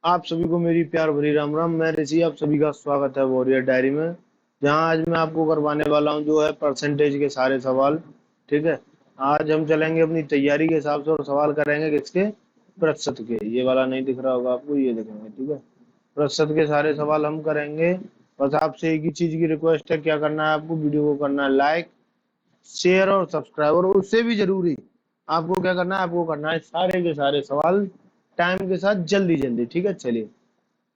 आप सभी को मेरी प्यार भरी राम राम। मैं ऋषि, आप सभी का स्वागत है वॉरियर डायरी में। जहां आज मैं आपको करवाने वाला हूं जो है परसेंटेज के सारे सवाल। ठीक है। आज हम चलेंगे अपनी तैयारी के हिसाब से और सवाल करेंगे किसके, प्रतिशत के। ये वाला नहीं दिख रहा होगा आपको, ये देखेंगे। ठीक है। प्रतिशत के सारे सवाल हम करेंगे। बस आपसे एक ही चीज की रिक्वेस्ट है, क्या करना है आपको, वीडियो को करना है लाइक, शेयर और सब्सक्राइब। और उससे भी जरूरी आपको क्या करना है, आपको करना है सारे के सारे सवाल टाइम के साथ जल्दी जल्दी। ठीक है। चलिए,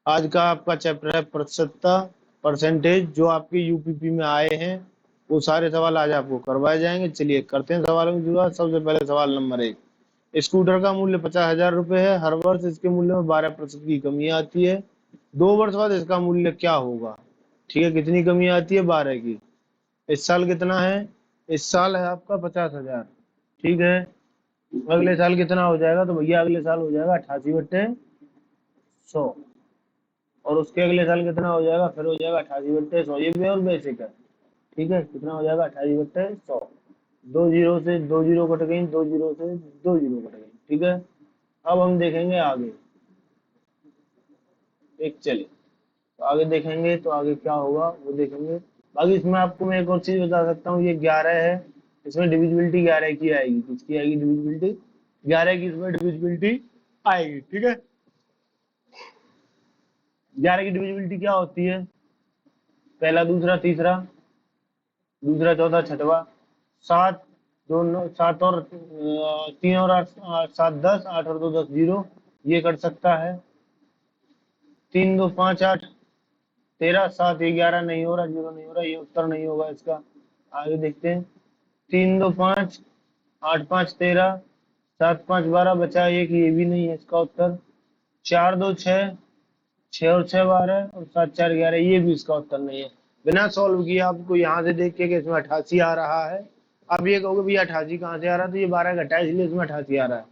आज का आपका चैप्टर है प्रतिशतता, परसेंटेज। जो आपके यूपीपी में आए हैं वो सारे सवाल आज आपको करवाए जाएंगे। चलिए करते हैं सवालों की शुरुआत। सबसे पहले सवाल नंबर 1। स्कूटर का मूल्य 50,000 रुपए है। हर वर्ष इसके मूल्य में 12% की कमी आती है। 2 वर्ष बाद इसका मूल्य क्या होगा? ठीक है। कितनी कमी आती है? 12 की। इस साल कितना है? इस साल है आपका 50,000। ठीक है। अगले साल कितना हो जाएगा? तो भैया अगले साल हो जाएगा 88/100। और उसके अगले साल कितना हो जाएगा? फिर हो जाएगा 88/100। ये भी और बेसिक है। ठीक है। कितना हो जाएगा? 88/100। 2 जीरो से 2 जीरो कट गई, 2 जीरो से 2 जीरो कट गई। ठीक है। अब हम देखेंगे आगे। एक चलिए, तो आगे देखेंगे तो आगे क्या होगा वो देखेंगे। बाकी इसमें आपको मैं एक और चीज बता सकता हूँ, ये 11 है। इसमें डिविजिबिलिटी 11 की आएगी। किसकी आएगी डिविजिबिलिटी? 11 की इसमें डिविजिबिलिटी आएगी। ठीक है। 11 की डिविजिबिलिटी क्या होती है? पहला, दूसरा, तीसरा, दूसरा, चौथा, छठवा। 7, 2, 7 और 3 और 8, 7, 10, 8 और 2, 10, 0। ये कर सकता है। 3, 2, 5, 8, 13, 7, 11 नहीं हो रहा, 0 नहीं हो रहा, ये उत्तर नहीं होगा इसका। आगे देखते हैं। 3, 2, 5, 8, 5, 13, 7, 5, 12, बचा एक, ये भी नहीं है इसका उत्तर। 4, 2, 6, 6 और 6, 12 और 7, 4, 11, ये भी इसका उत्तर नहीं है। बिना सॉल्व किए आपको यहाँ से देख के कि इसमें 88 आ रहा है। अब ये कहोगे भैया 88 कहाँ से आ रहा है? तो ये 12 घटा है इसलिए इसमें 88 आ रहा है।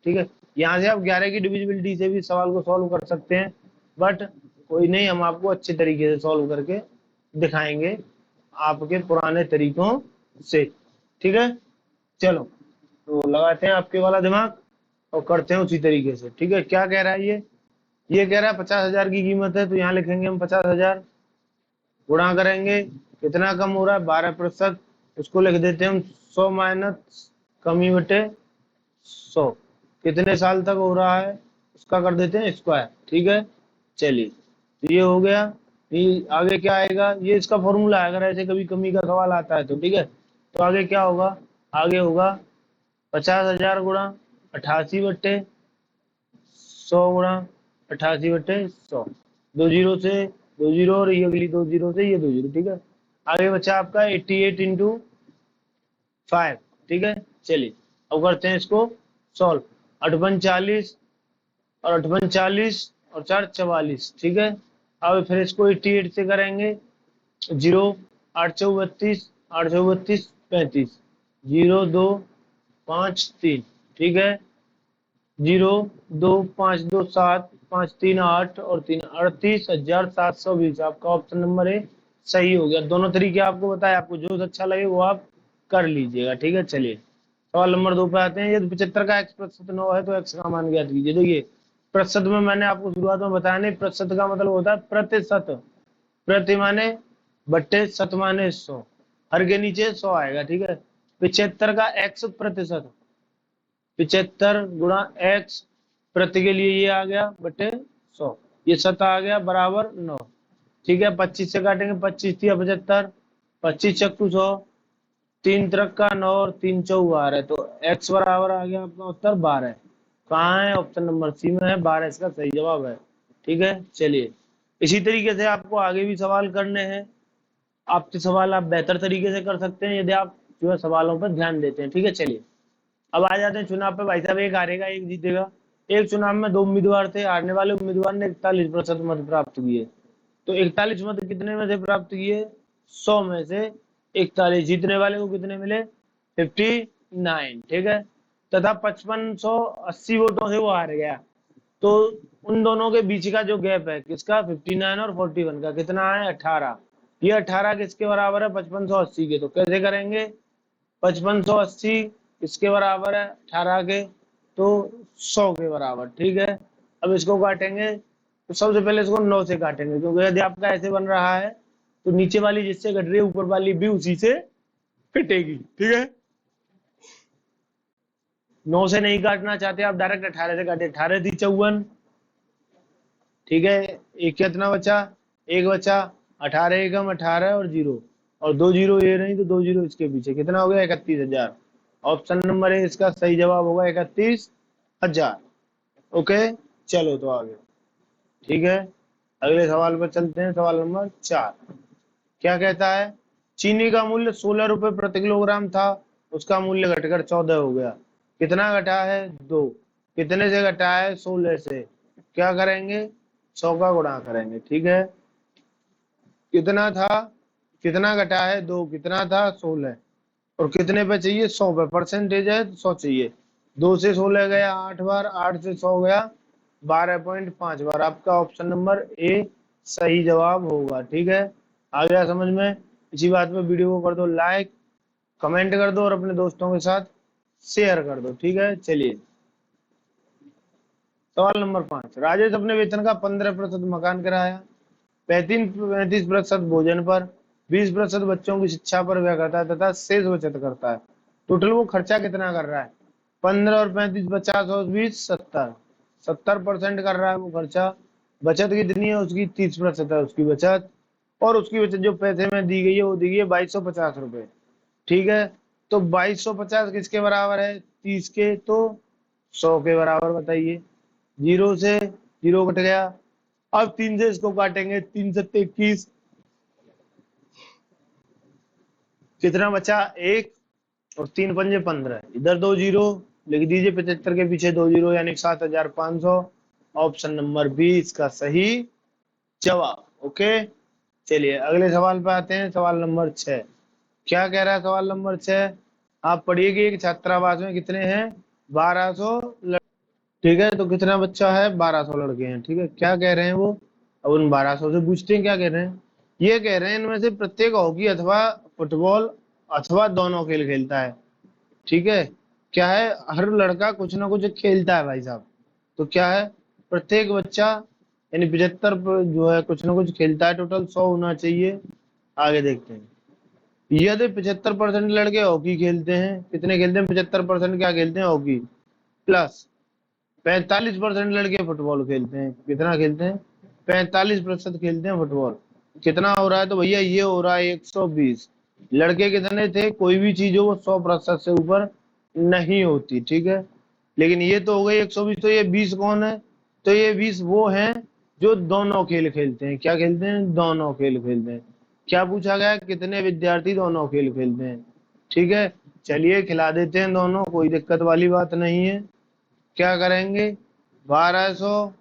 ठीक है। यहाँ से आप 11 की डिविजिबिलिटी से भी सवाल को सॉल्व कर सकते हैं, बट कोई नहीं, हम आपको अच्छे तरीके से सॉल्व करके दिखाएंगे आपके पुराने तरीकों से। ठीक है। चलो, तो लगाते हैं आपके वाला दिमाग और करते हैं उसी तरीके से। ठीक है। क्या कह रहा है ये कह रहा है 50,000 की कीमत है, तो यहाँ लिखेंगे हम 50,000, गुणा करेंगे। कितना कम हो रहा है? 12%। उसको लिख देते हैं हम 100 माइनस कमी बटे 100। कितने साल तक हो रहा है उसका कर देते हैं स्क्वायर। ठीक है। चलिए, तो ये हो गया। ये आगे क्या आएगा? ये इसका फॉर्मूला है, अगर ऐसे कभी कमी का सवाल आता है तो। ठीक है। तो आगे क्या होगा? आगे होगा 50,000 गुणा 88/100 गुणा 88/100। 2 जीरो से 2 जीरो और ये अगली 2 जीरो से ये 2 जीरो। ठीक है। आगे बचा आपका 88/5। ठीक है। चलिए, अब करते हैं इसको सॉल्व। 8×5 = 40 और 8×5 और 4 = 44। ठीक है। अब फिर इसको 88 से करेंगे। 0, 8×4 = 32, 8×4 = 35, 0, 2, 5, 3। ठीक है। 0, 2, 5, 2, 7, 5, 3, 8 और 3, 38,720। आपका ऑप्शन नंबर ए सही हो गया। दोनों तरीके आपको बताए, आपको जो अच्छा लगे वो आप कर लीजिएगा। ठीक है। चलिए, सवाल नंबर 2 पे आते हैं। यदि 75 का x% 9 है तो x का मान ज्ञात कीजिए। देखिए, प्रतिशत में मैंने आपको शुरुआत में बताया नहीं, प्रतिशत का मतलब होता है प्रतिशत। प्रति माने बट्टे, शत माने 100। हर के नीचे 100 आएगा। ठीक है। 75 का x%, 75 गुणा x, प्रति के लिए ये आ गया बटे 100, ये 7 आ गया बराबर 9। ठीक है। 25 से काटेंगे, 25 या 75, 25 चक्कू 100, 3 त्रिक का 9 और 3 चौक 12 है, तो x बराबर आ गया आपका उत्तर 12। कहाँ है? ऑप्शन नंबर सी में है, 12 इसका सही जवाब है। ठीक है। चलिए, इसी तरीके से आपको आगे भी सवाल करने हैं। आपके सवाल आप बेहतर तरीके से कर सकते हैं यदि आप जो है सवालों पर ध्यान देते हैं। ठीक है। चलिए, अब आ जाते हैं चुनाव पे। भाई साहब, एक हारेगा एक जीतेगा। एक चुनाव में 2 उम्मीदवार थे, हारने वाले उम्मीदवार ने 41% मत प्राप्त किए। तो 41 मत कितने में से प्राप्त किए? 100 में से 41। जीतने वाले को कितने मिले? 59। ठीक है। तथा 5580 वोटों से वो हार गया। तो उन दोनों के बीच का जो गैप है किसका? 59 और 41 का कितना है? 18। ये 18 किसके बराबर है? 5580 के। तो कैसे करेंगे? 5580 इसके बराबर है 18 के, तो 100 के बराबर। ठीक है। अब इसको काटेंगे तो सबसे पहले इसको 9 से काटेंगे, क्योंकि यदि आपका ऐसे बन रहा है तो नीचे वाली जिससे कट रही है ऊपर वाली भी उसी से कटेगी। ठीक है, 9 से नहीं काटना चाहते आप, डायरेक्ट 18 से काटे। 18 थी 54। ठीक है, एक कितना बचा, एक बचा। 18 एकम 18 और 0, और 2 0 ये नहीं तो 2 0 इसके पीछे, कितना हो गया 31,000। ऑप्शन नंबर ए इसका सही जवाब होगा 31,000। ओके, चलो तो आगे। ठीक है, अगले सवाल पर चलते हैं। सवाल नंबर 4 क्या कहता है, चीनी का मूल्य 16 रुपए प्रति किलोग्राम था, उसका मूल्य घटकर 14 हो गया। कितना घटा है, 2। कितने से घटा है, 16 से। क्या करेंगे, 100 का गुणा करेंगे। ठीक है, कितना था, कितना घटा है, 2, कितना था 16, और कितने पे चाहिए, 100 पे। परसेंटेज है तो 100 चाहिए। 2 से 16 गया 8 बार, 8 से 100 गया 12.5 बार। आपका ऑप्शन नंबर ए सही जवाब होगा। ठीक है, आ गया समझ में। इसी बात पे वीडियो को कर दो लाइक, कमेंट कर दो और अपने दोस्तों के साथ शेयर कर दो। ठीक है, चलिए सवाल नंबर 5। राजेश अपने वेतन का 15% मकान किराया, 35% भोजन पर, 20% बच्चों की शिक्षा पर व्यय करता है तथा शेष बचत करता है। टोटल वो खर्चा कितना कर रहा है, 15 और 35, 50 और 20, 70। 70% कर रहा है वो खर्चा। बचत कितनी है उसकी, 30% है उसकी बचत। और उसकी बचत जो पैसे में दी गई है वो दी गई है 2250 रुपए। ठीक है, तो 2250 किसके बराबर है, 30 के, तो 100 के बराबर। बताइए, 0 से 0 कट गया। अब 3 से इसको काटेंगे, 3 सत्ते 21, कितना बचा, 1, और 3 पंजे 15। इधर 2 0 लिख दीजिए, 75 के पीछे 2 0 यानी 7500। ऑप्शन नंबर बी इसका सही जवाब। ओके, चलिए अगले सवाल पे आते हैं। सवाल नंबर 6 क्या कह रहा है, सवाल नंबर 6 आप पढ़िए कि एक छात्रावास में कितने हैं, 1200। ठीक है, तो कितना बच्चा है, 1200 लड़के हैं। ठीक है, क्या कह रहे हैं वो, अब उन 1200 से पूछते हैं क्या कह रहे हैं। ये कह रहे हैं इनमें से प्रत्येक हॉकी अथवा फुटबॉल अथवा दोनों खेल खेलता है। ठीक है, क्या है, हर लड़का कुछ ना कुछ खेलता है भाई साहब। तो क्या है, प्रत्येक बच्चा यानी 75 जो है कुछ ना कुछ खेलता है, टोटल 100 होना चाहिए। आगे देखते हैं, यदि 75% लड़के हॉकी खेलते हैं, कितने खेलते हैं, 75% क्या खेलते हैं, हॉकी, प्लस 45% लड़के फुटबॉल खेलते हैं। कितना खेलते हैं, 45% खेलते हैं फुटबॉल। कितना हो रहा है, तो भैया ये हो रहा है 120। लड़के कितने थे, कोई भी चीज हो वो 100% से ऊपर नहीं होती। ठीक है, लेकिन ये तो हो गई 120, तो ये 20 कौन है, तो ये 20 वो हैं जो दोनों खेल खेलते हैं। क्या खेलते हैं, दोनों खेल खेलते हैं। क्या पूछा गया है, कितने विद्यार्थी दोनों खेल खेलते हैं। ठीक है, चलिए खिला देते हैं दोनों, कोई दिक्कत वाली बात नहीं है। क्या करेंगे, 1200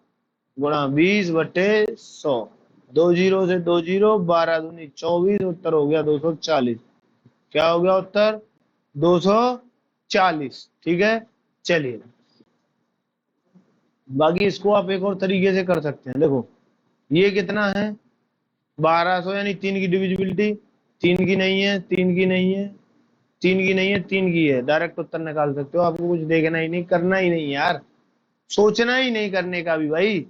गुणा 20/100, 2 0 से 2 0, 12 दूनी 24, उत्तर हो गया 240। क्या हो गया उत्तर, 240। ठीक है, चलिए बाकी इसको आप एक और तरीके से कर सकते हैं। देखो ये कितना है, 1200 यानी 3 की डिविजिबिलिटी, 3 की नहीं है, 3 की नहीं है, 3 की नहीं है, 3 की है। डायरेक्ट उत्तर निकाल सकते हो, आपको कुछ देखना ही नहीं, करना ही नहीं यार, सोचना ही नहीं करने का भी भाई।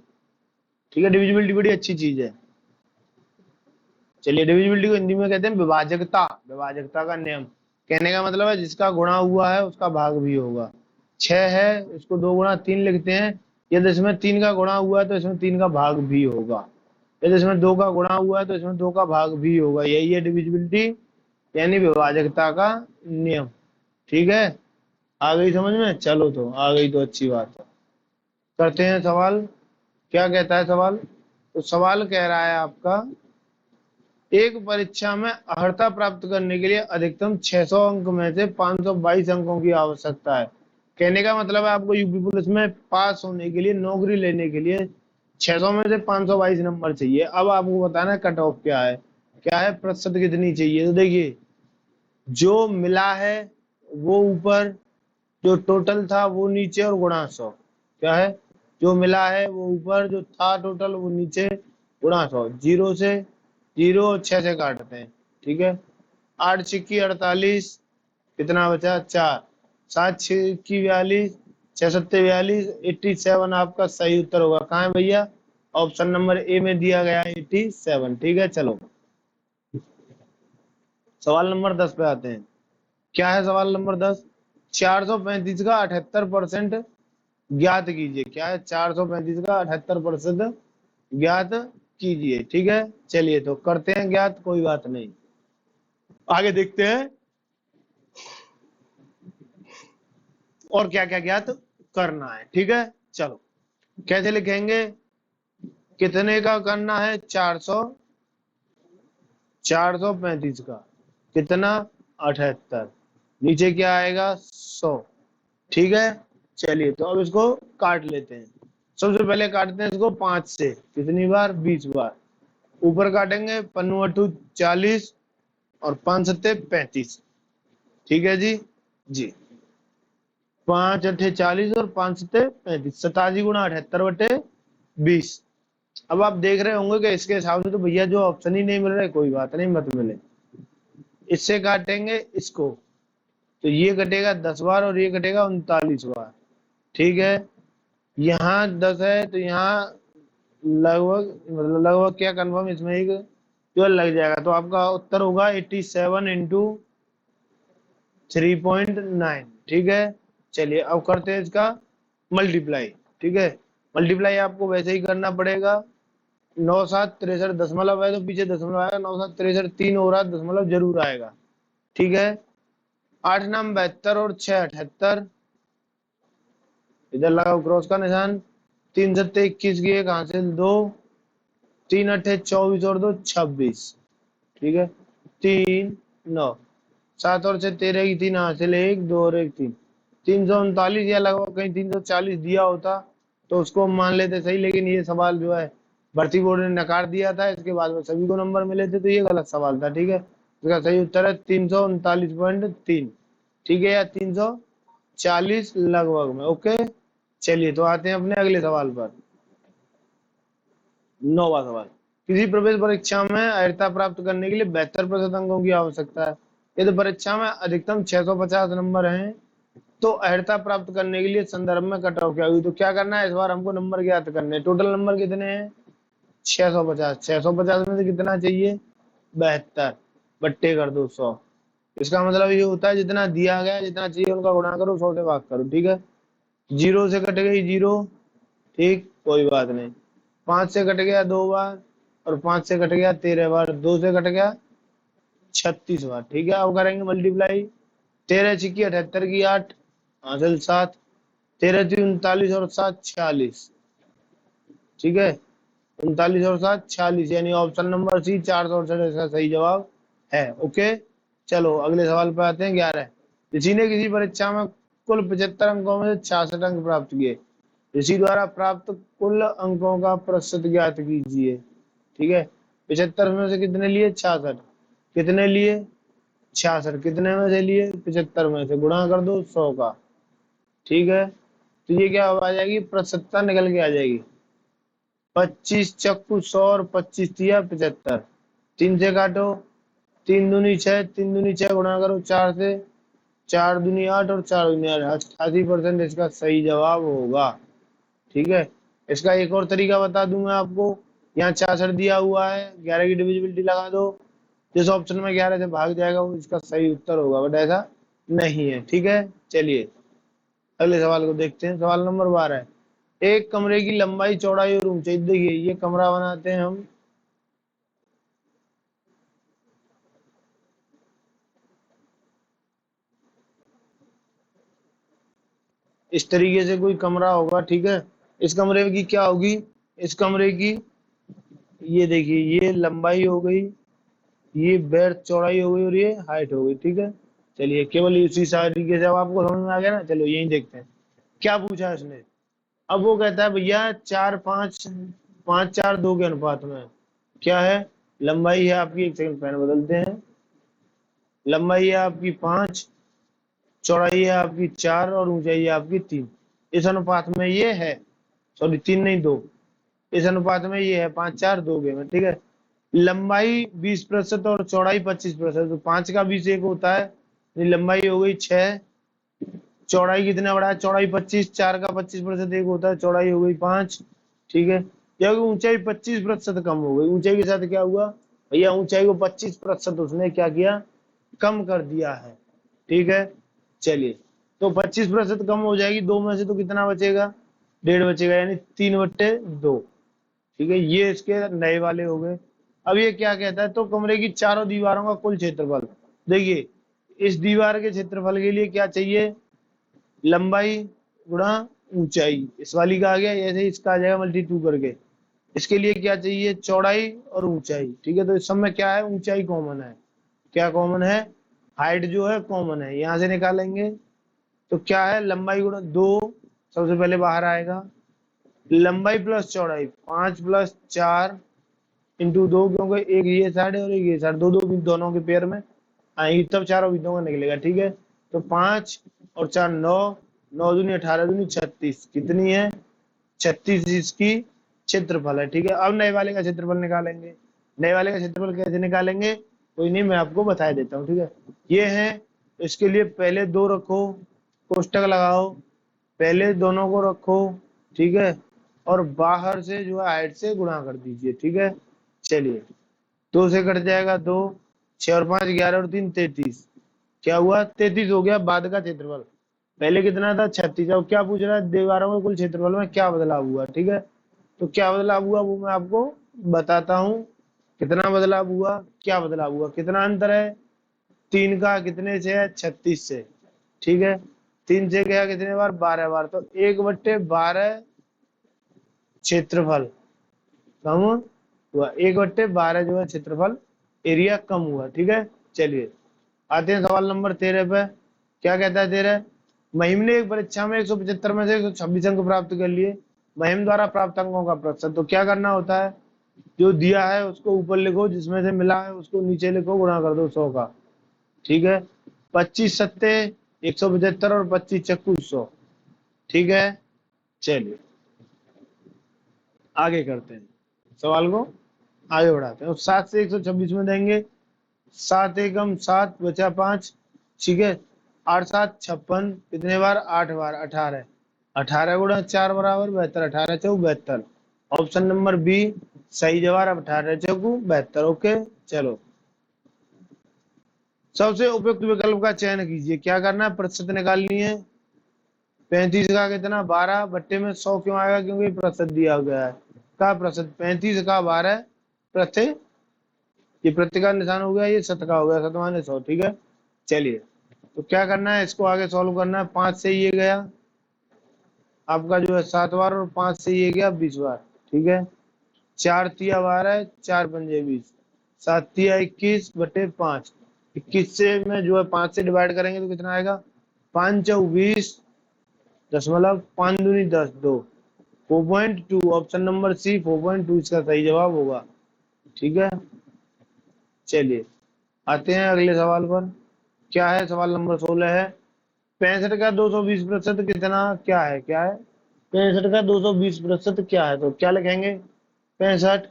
ठीक है, डिविजिबिलिटी बड़ी अच्छी चीज है। चलिए, डिविजिबिलिटी को हिंदी में कहते हैं विभाजकता, विभाजकता का नियम। कहने का मतलब है जिसका गुणा हुआ है उसका भाग भी होगा। 6 है, इसको 2 गुणा 3 लिखते हैं। यदि इसमें 3 का गुणा हुआ है तो इसमें 3 का भाग भी होगा। यदि इसमें 2 का गुणा हुआ है तो इसमें 2 का भाग भी होगा। यही है डिविजिबिलिटी यानी विभाजकता का नियम। ठीक है, आ गई समझ में, चलो तो आ गई तो अच्छी बात है। करते हैं सवाल, क्या कहता है सवाल, तो सवाल कह रहा है आपका, एक परीक्षा में अर्हता प्राप्त करने के लिए अधिकतम 600 अंक में से 522 अंकों की आवश्यकता है। कहने का मतलब है आपको यूपी पुलिस में पास होने के लिए, नौकरी लेने के लिए 600 में से 522 नंबर चाहिए। अब आपको बताना है कट ऑफ क्या है प्रतिशत कितनी चाहिए। तो देखिए, जो मिला है वो ऊपर, जो टोटल था वो नीचे, और गुणा 100। क्या है, जो मिला है वो ऊपर, जो था टोटल वो नीचे, गुणा 100। 0 से 0 और 6 से काटते हैं। ठीक है, 8 छिक्की 48, कितना बचा, 4, 7 छिक्की 42, 6 सत्ते 42, 87 आपका सही उत्तर होगा। कहाँ है भैया, ऑप्शन नंबर ए में दिया गया 87। ठीक है, चलो सवाल नंबर 10 पे आते हैं। क्या है सवाल नंबर 10? 435 का 78% ज्ञात कीजिए। क्या है? 435 का 78% ज्ञात कीजिए। ठीक है, चलिए तो करते हैं ज्ञात, कोई बात नहीं। आगे देखते हैं और क्या क्या ज्ञात करना है। ठीक है, चलो कैसे लिखेंगे? कितने का करना है? 435 का कितना? 78। नीचे क्या आएगा? 100। ठीक है, चलिए तो अब इसको काट लेते हैं। सबसे पहले काटते हैं इसको 5 से। कितनी बार? 20 बार। ऊपर काटेंगे 5 × 2 = 40 और 5 × 7 = 35। ठीक है जी। जी, 5 × 8 = 40 और 5 × 7 = 35। 87 × 78/20। अब आप देख रहे होंगे कि इसके हिसाब से तो भैया जो ऑप्शन ही नहीं मिल रहा है, कोई बात नहीं, मत मिले। इससे काटेंगे इसको, तो ये कटेगा 10 बार और ये कटेगा 39 बार। ठीक है, यहाँ 10 है तो यहाँ लगभग, मतलब लगभग क्या, कंफर्म इसमें एक 12 लग जाएगा। तो आपका उत्तर होगा 87 × 3.9। ठीक है, चलिए अब करते हैं इसका मल्टीप्लाई। ठीक है, मल्टीप्लाई आपको वैसे ही करना पड़ेगा। 9 7 63 है तो पीछे दशमलव आएगा। 9 7 63 3 हो रहा, दशमलव जरूर आएगा। ठीक है, 8 9 72 और 6 78। इधर लगाओ क्रॉस का निशान। 3 7 21 की एक हासिल 2। 3 8 24 और 2 26। ठीक है, 3 9 7 और 6 13 की 3 हासिल 1 2 और 1 3। 339 या लगभग कहीं 340 दिया होता तो उसको मान लेते सही, लेकिन ये सवाल जो है भर्ती बोर्ड ने नकार दिया था। इसके बाद में सभी को नंबर मिले थे, तो ये गलत सवाल था। ठीक है, इसका सही उत्तर है 339.3। ठीक है, या 340 लगभग में। ओके, चलिए तो आते हैं अपने अगले सवाल पर। 9वां सवाल। किसी प्रवेश परीक्षा में अर्हता प्राप्त करने के लिए 72% अंकों की आवश्यकता है। यदि परीक्षा में अधिकतम 650 नंबर हैं तो अर्हता प्राप्त करने के लिए संदर्भ में कट ऑफ क्या होगी? तो क्या करना है इस बार? हमको नंबर ज्ञात करने हैं। टोटल नंबर कितने हैं? 650। 650 में से कितना चाहिए? 72 बट्टे कर दो 100। इसका मतलब ये होता है जितना दिया गया, जितना चाहिए उनका गुणा करो, 100 से भाग करो। ठीक है, 0 से कट गई 0। ठीक, कोई बात नहीं। 5 से कट गया 2 बार और 5 से कट गया 13 बार। 2 से कट गया 36 बार। ठीक है, अब करेंगे मल्टीप्लाई। 13 छिक्की 78 की 8 हासिल 7। 13 थी 39 और 7 46। ठीक है, 39 और 7 46, यानी ऑप्शन नंबर सी 468 इसका सही जवाब है। ओके, चलो अगले सवाल पे आते हैं। 11। ऋषि ने किसी परीक्षा में कुल 75 अंकों में से 66 अंक प्राप्त किए। ऋषि द्वारा प्राप्त कुल अंकों का प्रतिशत ज्ञात कीजिए। ठीक है, 75 में से कितने लिए? 66। कितने लिए? 66। कितने में से लिए? 75 में से। गुणा कर दो 100 का। ठीक है, तो ये क्या आ जाएगी? प्रतिशतता निकल के आ जाएगी। 25 चक्कू 100 और 25 दिया 75। 3 से काटो। 3 दूनी 6, 3 दूनी 6, गुणा करो 4 से। 4 दूनी 8 और 4 दूनी 8, 88% इसका सही जवाब होगा। ठीक है, इसका एक और तरीका बता दूं मैं आपको। यहाँ 66 दिया हुआ है, 11 की डिविजिबिलिटी लगा दो। जिस ऑप्शन में 11 से भाग जाएगा वो इसका सही उत्तर होगा, बट ऐसा नहीं है। ठीक है, चलिए अगले सवाल को देखते हैं। सवाल नंबर 12। एक कमरे की लंबाई चौड़ाई और ऊंचाई। देखिए ये कमरा बनाते हैं हम। इस तरीके से कोई कमरा होगा। ठीक है, इस कमरे की क्या होगी? इस कमरे की, ये देखिए, ये लंबाई हो गई, ये बेड चौड़ाई हो गई और ये हाइट हो गई। ठीक है, चलिए केवल इसी तरीके से अब आपको समझ में आ गया ना। चलो यही देखते हैं क्या पूछा है इसने। अब वो कहता है भैया 4 5 5 4 2 के अनुपात में क्या है? लंबाई है आपकी, एक सेकंड पेन बदलते हैं। लंबाई है आपकी 5, चौड़ाई है आपकी 4 और ऊंचाई है आपकी 3। इस अनुपात में ये है, सॉरी 3 नहीं 2। इस अनुपात में ये है 5 4 2 के में। ठीक है, लंबाई 20% और चौड़ाई 25%। तो 5 का 20 एक होता है, तो लंबाई हो गई 6। चौड़ाई कितना बड़ा है? चौड़ाई 25, 4 का 25% एक होता है, चौड़ाई हो गई 5। ठीक है, क्योंकि ऊंचाई 25% कम हो गई। ऊंचाई के साथ क्या हुआ भैया, ऊंचाई को 25% उसने क्या किया, कम कर दिया है। ठीक है, चलिए, तो 25% कम हो जाएगी, दो में से तो कितना बचेगा, 1.5 बचेगा, यानी 3/2। ठीक है, ये इसके नए वाले हो गए। अब ये क्या कहता है, तो कमरे की चारों दीवारों का कुल क्षेत्रफल। देखिए, इस दीवार के क्षेत्रफल के लिए क्या चाहिए, लंबाई गुणा ऊंचाई, इस वाली का आ गया, ऐसे इसका आ जाएगा मल्टी 2 करके। इसके लिए क्या चाहिए, चौड़ाई और ऊंचाई। ठीक है, तो इस सब में क्या है, ऊंचाई कॉमन है। क्या कॉमन है, हाइट जो है कॉमन है, यहां से निकालेंगे। तो क्या है, लंबाई गुणा 2, सबसे पहले बाहर आएगा। लंबाई प्लस चौड़ाई 5 + 4 इंटू 2, क्योंकि एक ये साइड है और एक ये साइड, दो दो भी दोनों के पेयर में आएंगी, तब चारों बिंदुओं का निकलेगा। ठीक है, तो 5 और 4 9, 9 दूनी 18, दूनी 36, कितनी है, 36 इसकी क्षेत्रफल है। ठीक है, अब नए वाले का क्षेत्रफल निकालेंगे। नए वाले का क्षेत्रफल कैसे निकालेंगे, कोई नहीं, मैं आपको बता देता हूँ। ठीक है, ये है, तो इसके लिए पहले 2 रखो, कोष्टक लगाओ, पहले दोनों को रखो। ठीक है, और बाहर से जो है हाइट से गुणा कर दीजिए। ठीक है, चलिए, 2 से कट जाएगा 2, 6 और 5 11 और 3 33, क्या हुआ, 33 हो गया बाद का क्षेत्रफल। पहले कितना था, 36। अब क्या पूछ रहा है, दीवारों के कुल क्षेत्रफल में क्या बदलाव हुआ। ठीक है, तो क्या बदलाव हुआ वो मैं आपको बताता हूँ। कितना बदलाव हुआ, क्या बदलाव हुआ, कितना अंतर है, 3 का कितने से है, 36 से। ठीक है, 3 से गया कितने बार, 12 बार, तो 1/12 क्षेत्रफल कम हुआ। 1/12 जो है क्षेत्रफल, एरिया कम हुआ। ठीक है, चलिए आते हैं सवाल नंबर 13 पे। क्या कहता है 13, महिम ने एक परीक्षा में 175 में से 126 अंक प्राप्त कर लिए। महिम द्वारा प्राप्त अंकों का प्रतिशत, तो क्या करना होता है, जो दिया है उसको ऊपर लिखो, जिसमें से मिला है उसको नीचे लिखो, गुणा कर दो 100 का। ठीक है, 25 सत्ते 175 और 25 चक्कू 100। ठीक है, चलिए आगे करते हैं, सवाल को आगे बढ़ाते हैं। 7 से 126 में देंगे, 7 एकम 7 बचा 5। ठीक है, 8 7 56, कितने बार, 8 बार, 18। 18 × 4 बराबर 72, 18 × 4 = 72। ऑप्शन नंबर बी सही जवाब, 18 × 4 = 72। ओके, चलो, सबसे उपयुक्त विकल्प का चयन कीजिए। क्या करना है, प्रतिशत निकालनी है। 35 का कितना, 12 बट्टे में 100 क्यों आएगा, क्योंकि प्रतिशत दिया गया है। का प्रतिशत 35 का 12 प्रति, ये प्रति का निशान हो गया, ये शत का हो गया, 7 × 100। ठीक है, चलिए, तो क्या करना है, इसको आगे सॉल्व करना है। 5 से ये गया आपका जो है 7 बार, और 5 से ये गया 20 बार। ठीक है, 4 × 3 = 12, 4 × 5 = 20, 7 × 3 = 21/5। 21 से में जो है 5 से डिवाइड करेंगे तो कितना आएगा, 5 × 4 = 20, 5 दूनी 10 2, 4.2। ऑप्शन नंबर सी 4.2 इसका सही जवाब होगा। ठीक है, चलिए आते हैं अगले सवाल पर। क्या है, सवाल नंबर 16 है, 65 का 220% कितना, क्या है, क्या है, 65 का 220% क्या है, तो क्या लिखेंगे, 65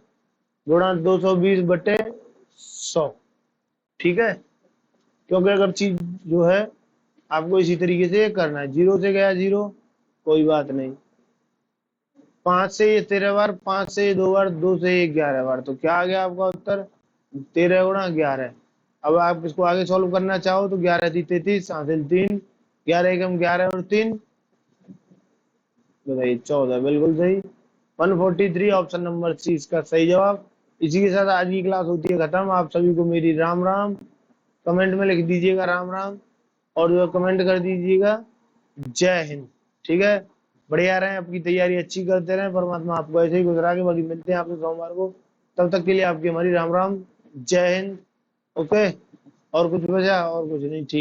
गुणा 220/100। ठीक है, क्योंकि अगर चीज जो है आपको इसी तरीके से करना है, 0 से गया 0, कोई बात नहीं, 5 से ये 13 बार, 5 से ये 2 बार, 2 से ये 11 बार, तो क्या आ गया आपका उत्तर, 13 × 11। अब आप इसको आगे सॉल्व करना चाहो तो 11 × 33 हासिल 3, 11 एकम 11 और 3 बताइए 14, बिल्कुल सही, 143। ऑप्शन नंबर सी इसका सही जवाब। इसी के साथ आज की क्लास होती है खत्म। आप सभी को मेरी राम राम। कमेंट में लिख दीजिएगा राम राम, और जो कमेंट कर दीजिएगा जय हिंद। ठीक है, बढ़िया रहें, आपकी तैयारी अच्छी करते रहें, परमात्मा आपको ऐसे ही गुजरा के, बाकी मिलते हैं आपसे सोमवार को। तब तक के लिए आपकी हमारी राम राम, जय हिंद। ओके, और कुछ बचा, और कुछ नहीं, ठीक।